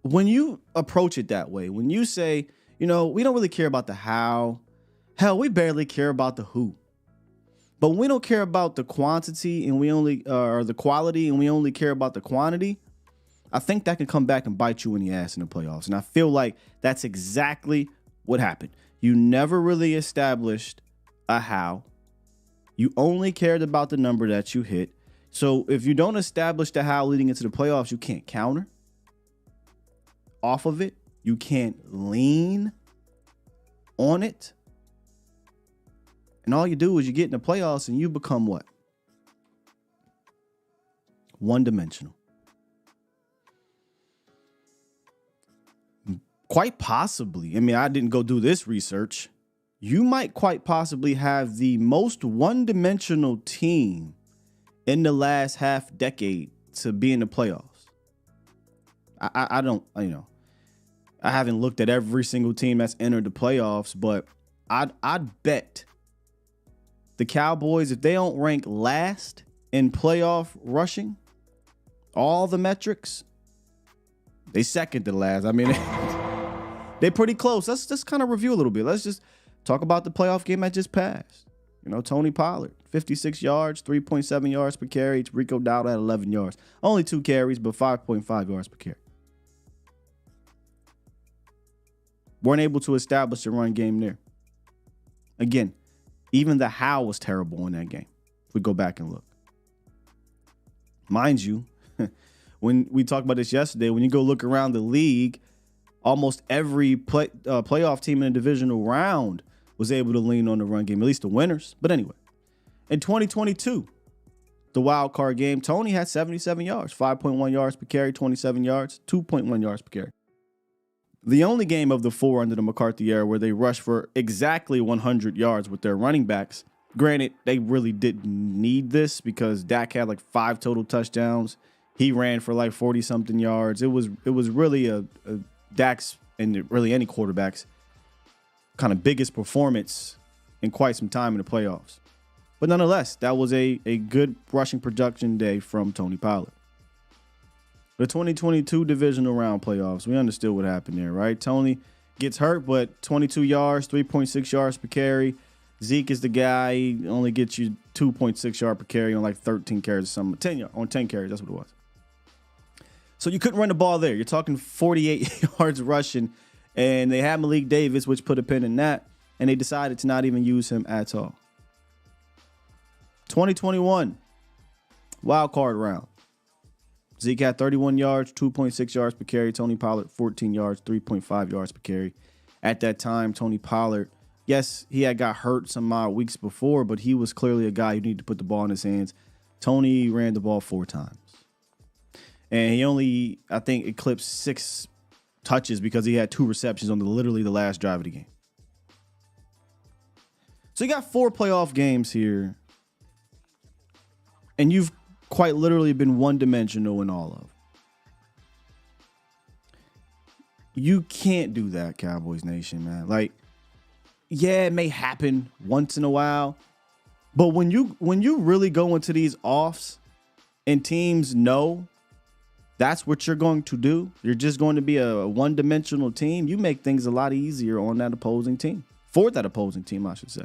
when you approach it that way, when you say, we don't really care about the how, hell, we barely care about the who. But when we don't care about the quantity and we only or the quality and we only care about the quantity, I think that can come back and bite you in the ass in the playoffs. And I feel like that's exactly what happened. You never really established a how. You only cared about the number that you hit. So if you don't establish the how leading into the playoffs, you can't counter off of it. You can't lean on it. And all you do is you get in the playoffs and you become what? One-dimensional. Quite possibly, I didn't go do this research. You might quite possibly have the most one-dimensional team in the last half decade to be in the playoffs. I don't, I haven't looked at every single team that's entered the playoffs, but I'd bet the Cowboys, if they don't rank last in playoff rushing, all the metrics, they second to last. They're pretty close. Let's just kind of review a little bit. Let's just talk about the playoff game that just passed. Tony Pollard, 56 yards, 3.7 yards per carry. Rico Dowdle at 11 yards. Only 2 carries, but 5.5 yards per carry. Weren't able to establish a run game there. Again, even the how was terrible in that game. If we go back and look. Mind you, when we talked about this yesterday, when you go look around the league, almost every playoff team in the divisional round was able to lean on the run game, at least the winners. But anyway, in 2022, the wild card game, Tony had 77 yards, 5.1 yards per carry, 27 yards, 2.1 yards per carry. The only game of the 4 under the McCarthy era where they rushed for exactly 100 yards with their running backs. Granted, they really didn't need this because Dak had like 5 total touchdowns. He ran for like 40-something yards. It was really a Dak's and really any quarterback's kind of biggest performance in quite some time in the playoffs. But nonetheless, that was a good rushing production day from Tony Pollard. The 2022 divisional round playoffs, we understood what happened there, right? Tony gets hurt, but 22 yards, 3.6 yards per carry. Zeke is the guy. He only gets you 2.6 yards per carry on like 13 carries or something. 10 carries, that's what it was. So you couldn't run the ball there. You're talking 48 yards rushing, and they had Malik Davis, which put a pin in that, and they decided to not even use him at all. 2021 wild card round. Zeke had 31 yards, 2.6 yards per carry. Tony Pollard, 14 yards, 3.5 yards per carry. At that time, Tony Pollard, yes, he had got hurt some odd weeks before, but he was clearly a guy who needed to put the ball in his hands. Tony ran the ball 4 times. And he only, I think, eclipsed 6 touches because he had 2 receptions on literally the last drive of the game. So you got 4 playoff games here. And you've quite literally been one-dimensional in all of them. You can't do that, Cowboys Nation, man. Like, yeah, it may happen once in a while. But when you really go into these offs and teams know that's what you're going to do, you're just going to be a one-dimensional team, you make things a lot easier on that opposing team. For that opposing team, I should say.